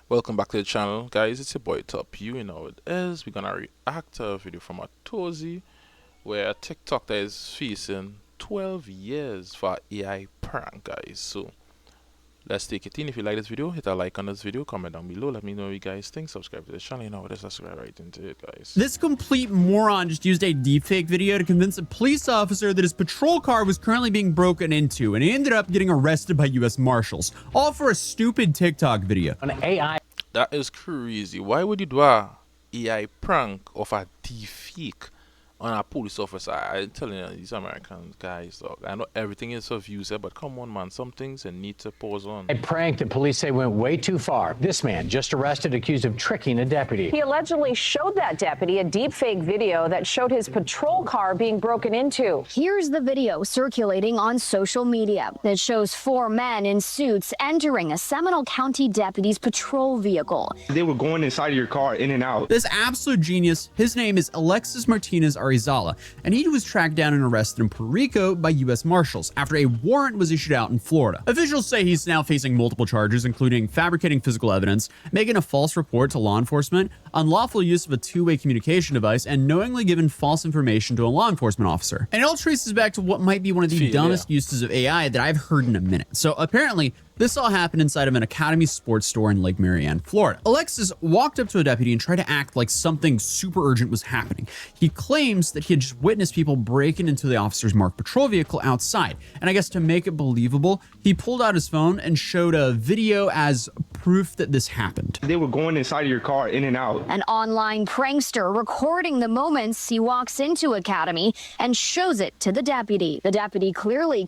Welcome back to the channel, guys. It's your boy Toppyou. You know it is. We're gonna react to a video from a Tozy where a TikTok that is facing 12 years for AI prank, guys. So let's take it in. If you like this video, hit a like on this video, comment down below, let me know what you guys think, subscribe to the channel. You know what it is. Let's get right into it, guys. This complete moron just used a deepfake video to convince a police officer that his patrol car was currently being broken into, and he ended up getting arrested by US Marshals, all for a stupid TikTok video. An AI. That is crazy. Why would you do a AI prank of a deepfake on a police officer? I'm telling you, these American guys, dog. I know everything is of use, but come on, man. Some things you need to pause on. A prank that police say went way too far. This man just arrested, accused of tricking a deputy. He allegedly showed that deputy a deepfake video that showed his patrol car being broken into. Here's the video circulating on social media that shows four men in suits entering a Seminole County deputy's patrol vehicle. They were going inside of your car, in and out. This absolute genius, his name is Alexis Martinez Arizala, and he was tracked down and arrested in Puerto Rico by US Marshals after a warrant was issued out in Florida. Officials say he's now facing multiple charges, including fabricating physical evidence, making a false report to law enforcement, unlawful use of a two-way communication device, and knowingly giving false information to a law enforcement officer. And it all traces back to what might be one of the dumbest uses of AI that I've heard in a minute. So apparently, this all happened inside of an Academy sports store in Lake Marianne, Florida. Alexis walked up to a deputy and tried to act like something super urgent was happening. He claims that he had just witnessed people breaking into the officer's marked patrol vehicle outside. And I guess to make it believable, he pulled out his phone and showed a video as proof that this happened. They were going inside of your car, in and out. An online prankster recording the moments he walks into Academy and shows it to the deputy. The deputy clearly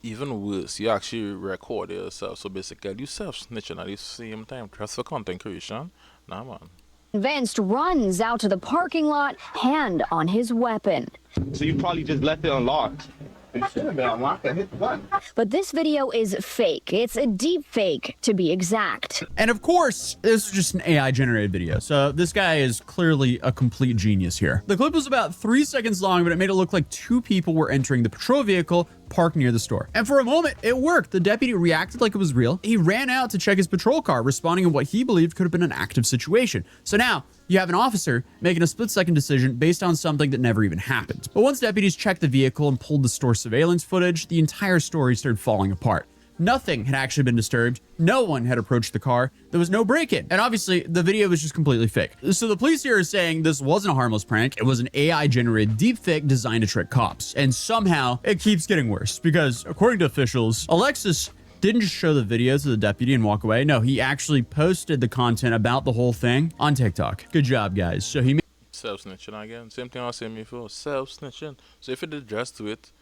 Even worse, you actually record yourself. So basically, you self-snitching at the same time. Trust for content creation. Nah, man. convinced runs out to the parking lot, hand on his weapon. So you probably just left it unlocked. It should have been unlocked. I hit the button. But this video is fake. It's a deep fake, to be exact. And of course, this is just an AI generated video. So this guy is clearly a complete genius here. The clip was about 3 seconds long, but it made it look like two people were entering the patrol vehicle parked near the store. And for a moment, it worked. The deputy reacted like it was real. He ran out to check his patrol car, responding in what he believed could have been an active situation. So now you have an officer making a split-second decision based on something that never even happened. But once deputies checked the vehicle and pulled the store surveillance footage, the entire story started falling apart. Nothing had actually been disturbed. No one had approached the car. There was no break-in. And obviously, the video was just completely fake. So the police here are saying this wasn't a harmless prank. It was an AI-generated deepfake designed to trick cops. And somehow, it keeps getting worse. Because according to officials, Alexis didn't just show the video to the deputy and walk away. No, he actually posted the content about the whole thing on TikTok. Good job, guys. So he Self-snitching again. Same thing I was saying before. Self-snitching. So if you did just do it,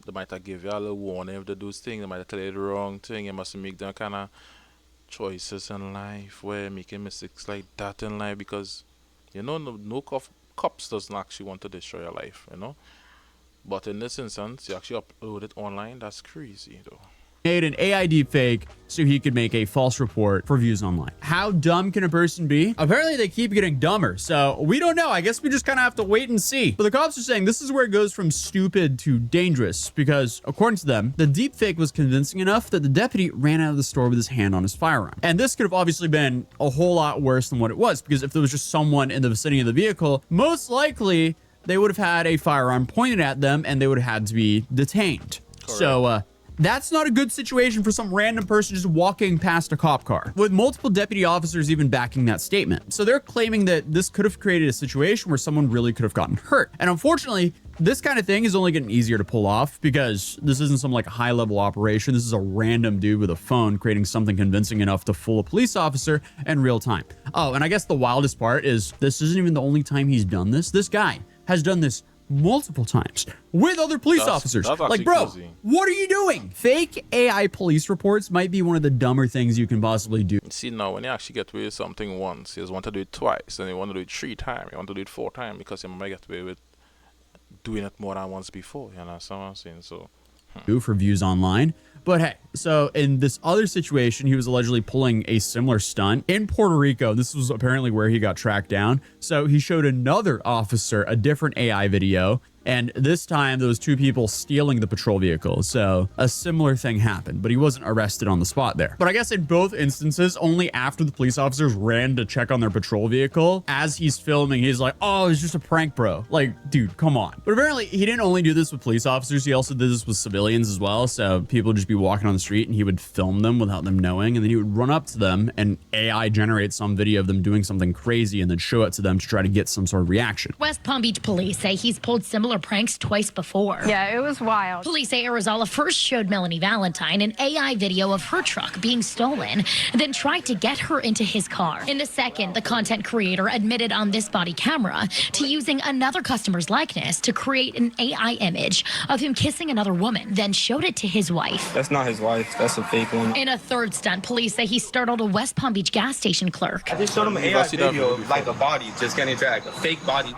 they might have give you a little warning. If they do this thing, they might have tell you the wrong thing. You must make them kind of choices in life where making mistakes like that in life, because you know no cops doesn't actually want to destroy your life, you know. But in this instance, you actually upload it online. That's crazy though. Made an AI deepfake so he could make a false report for views online. How dumb can a person be? Apparently they keep getting dumber, so we don't know. I guess we just kind of have to wait and see. But the cops are saying this is where it goes from stupid to dangerous, because according to them, the deepfake was convincing enough that the deputy ran out of the store with his hand on his firearm. And this could have obviously been a whole lot worse than what it was, because if there was just someone in the vicinity of the vehicle, most likely they would have had a firearm pointed at them and they would have had to be detained. Correct. So, that's not a good situation for some random person just walking past a cop car, with multiple deputy officers even backing that statement. So they're claiming that this could have created a situation where someone really could have gotten hurt. And unfortunately, this kind of thing is only getting easier to pull off, because this isn't some like high level operation. This is a random dude with a phone creating something convincing enough to fool a police officer in real time. Oh, and I guess the wildest part is this isn't even the only time he's done this. This guy has done this multiple times with other police officers. Like, bro, crazy. What are you doing? Fake AI police reports might be one of the dumber things you can possibly do. See, now when you actually get away with something once, you just want to do it twice, and you want to do it 3 times, you want to do it 4 times, because you might get away with doing it more than once before. You know what I'm saying? So for views online. But hey, so in this other situation, he was allegedly pulling a similar stunt in Puerto Rico. This was apparently where he got tracked down. So he showed another officer a different AI video And this time, those two people stealing the patrol vehicle. So a similar thing happened, but he wasn't arrested on the spot there. But I guess in both instances, only after the police officers ran to check on their patrol vehicle, as he's filming, he's like, oh, it's just a prank, bro. Like, dude, come on. But apparently, he didn't only do this with police officers, he also did this with civilians as well. So people would just be walking on the street and he would film them without them knowing. And then he would run up to them and AI generate some video of them doing something crazy and then show it to them to try to get some sort of reaction. West Palm Beach police say he's pulled similar pranks twice before. Yeah, it was wild. Police say Arizala first showed Melanie Valentine an AI video of her truck being stolen, then tried to get her into his car. In the second, the content creator admitted on this body camera to using another customer's likeness to create an AI image of him kissing another woman, then showed it to his wife. That's not his wife. That's a fake one. In a third stunt, police say he startled a West Palm Beach gas station clerk. I just showed him an AI video of like a body just getting dragged, a fake body.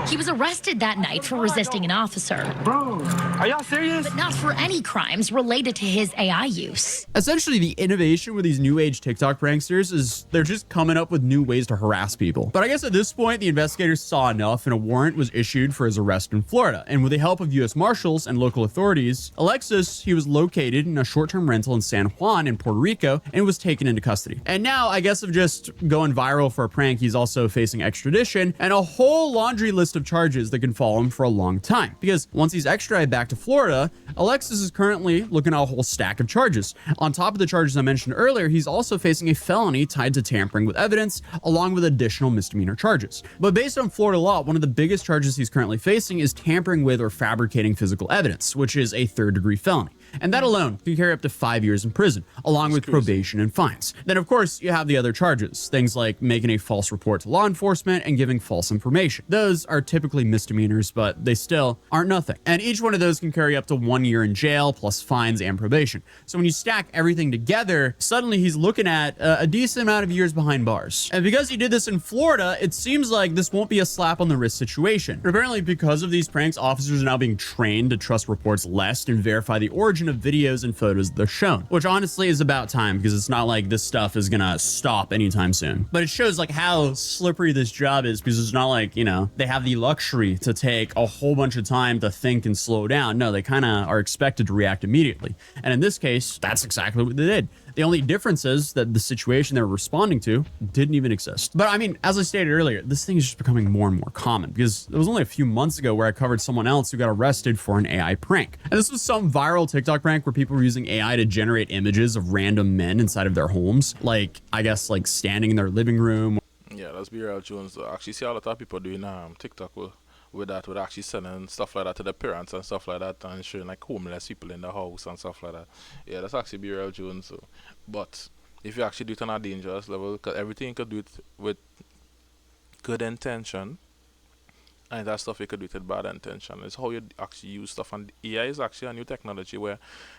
He was arrested that night for resisting an officer. Bro, are y'all serious? But not for any crimes related to his AI use. Essentially, the innovation with these new age TikTok pranksters is they're just coming up with new ways to harass people. But I guess at this point, the investigators saw enough and a warrant was issued for his arrest in Florida. And with the help of U.S. Marshals and local authorities, Alexis, he was located in a short-term rental in San Juan in Puerto Rico and was taken into custody. And now, I guess of just going viral for a prank, he's also facing extradition and a whole laundry list of charges that can follow him for a long time. Because once he's extradited back to Florida, Alexis is currently looking at a whole stack of charges. On top of the charges I mentioned earlier, he's also facing a felony tied to tampering with evidence, along with additional misdemeanor charges. But based on Florida law, one of the biggest charges he's currently facing is tampering with or fabricating physical evidence, which is a third-degree felony. And that alone can carry up to 5 years in prison, along with probation and fines. Then, of course, you have the other charges, things like making a false report to law enforcement and giving false information. Those are typically misdemeanors, but they still aren't nothing. And each one of those can carry up to 1 year in jail, plus fines and probation. So when you stack everything together, suddenly he's looking at a decent amount of years behind bars. And because he did this in Florida, it seems like this won't be a slap on the wrist situation. But apparently, because of these pranks, officers are now being trained to trust reports less and verify the origin of videos and photos they're shown, which honestly is about time because it's not like this stuff is gonna stop anytime soon. But it shows like how slippery this job is, because it's not like, you know, they have the luxury to take a whole bunch of time to think and slow down. No, they kind of are expected to react immediately. And in this case, that's exactly what they did. The only difference is that the situation they were responding to didn't even exist. But I mean, as I stated earlier, this thing is just becoming more and more common, because it was only a few months ago where I covered someone else who got arrested for an AI prank. And this was some viral TikTok prank where people were using AI to generate images of random men inside of their homes. Like, I guess, like standing in their living room. Yeah, let's be real, Jones. I actually see a lot of people doing TikTok with that, with actually sending stuff like that to their parents and stuff like that, and showing like homeless people in the house and stuff like that. Yeah, that's actually be real, Jones. So, but if you actually do it on a dangerous level, because everything you could do it with good intention, and that stuff you could do it with bad intention. It's how you actually use stuff. And AI is actually a new technology where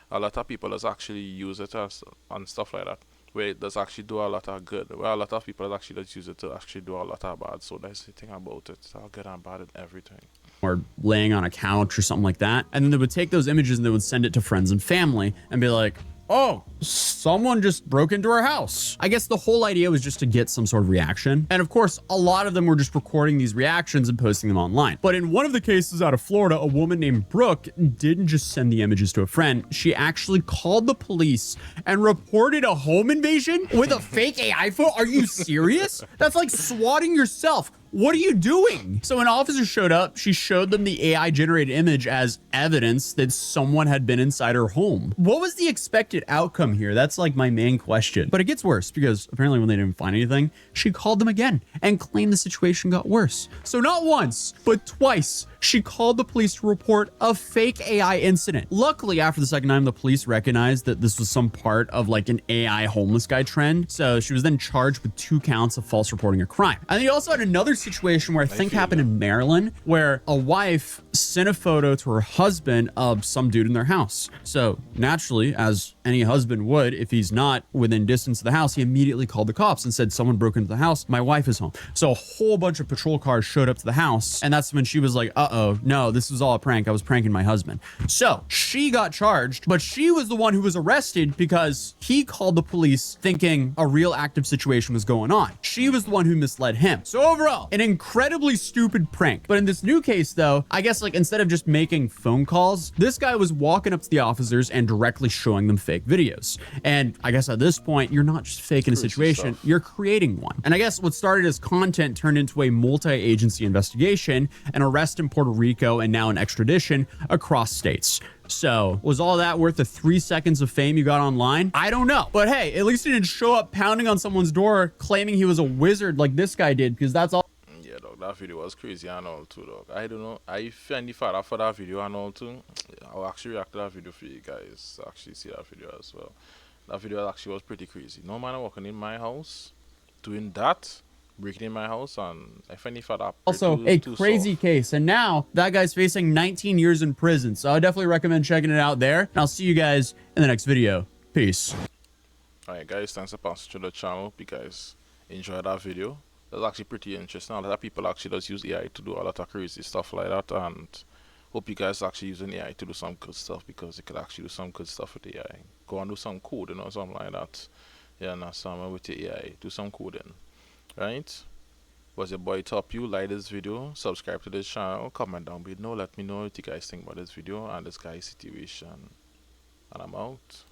a lot of people does actually use it as and stuff like that, where it does actually do a lot of good, where a lot of people actually just use it to actually do a lot of bad. So that's the thing about it. It's all good and bad and everything. Or laying on a couch or something like that. And then they would take those images and they would send it to friends and family and be like, oh, someone just broke into our house. I guess the whole idea was just to get some sort of reaction. And of course, a lot of them were just recording these reactions and posting them online. But in one of the cases out of Florida, a woman named Brooke didn't just send the images to a friend. She actually called the police and reported a home invasion with a fake AI photo. Are you serious? That's like swatting yourself. What are you doing? So when officers showed up, she showed them the AI generated image as evidence that someone had been inside her home. What was the expected outcome here? That's like my main question. But it gets worse, because apparently when they didn't find anything, she called them again and claimed the situation got worse. So not once, but twice, she called the police to report a fake AI incident. Luckily, after the second time, the police recognized that this was some part of like an AI homeless guy trend. So she was then charged with 2 counts of false reporting a crime. And then you also had another situation where I think happened in Maryland, where a wife sent a photo to her husband of some dude in their house. So naturally, as any husband would, if he's not within distance of the house, he immediately called the cops and said, someone broke into the house, my wife is home. So a whole bunch of patrol cars showed up to the house, and that's when she was like, uh-oh, no, this was all a prank. I was pranking my husband. So she got charged, but she was the one who was arrested because he called the police thinking a real active situation was going on. She was the one who misled him. So overall, an incredibly stupid prank. But in this new case though, I guess like instead of just making phone calls, this guy was walking up to the officers and directly showing them fake videos. And I guess at this point, you're not just faking a situation, you're creating one. And I guess what started as content turned into a multi-agency investigation, an arrest in Puerto Rico, and now an extradition across states. So was all that worth the 3 seconds of fame you got online? I don't know. But hey, at least he didn't show up pounding on someone's door claiming he was a wizard like this guy did, because that's all. Yeah, dog, that video was crazy and all too, dog. I don't know. I find the father for that video and all too. I'll actually react to that video for you guys. Actually see that video as well. That video actually was pretty crazy. No man walking in my house, doing that, breaking in my house, and I find the father Also a crazy case. And now that guy's facing 19 years in prison. So I definitely recommend checking it out there. And I'll see you guys in the next video. Peace. Alright guys, thanks for passing through the channel. Hope you guys enjoyed that video. That's actually pretty interesting. A lot of people actually just use AI to do a lot of crazy stuff like that, and hope you guys actually using AI to do some good stuff, because you could actually do some good stuff with AI. Go and do some coding or something like that. Yeah, now somewhere with your AI, do some coding. Right? Was your boy Toppyou. Like this video, subscribe to this channel, comment down below, let me know what you guys think about this video and this guy's situation. And I'm out.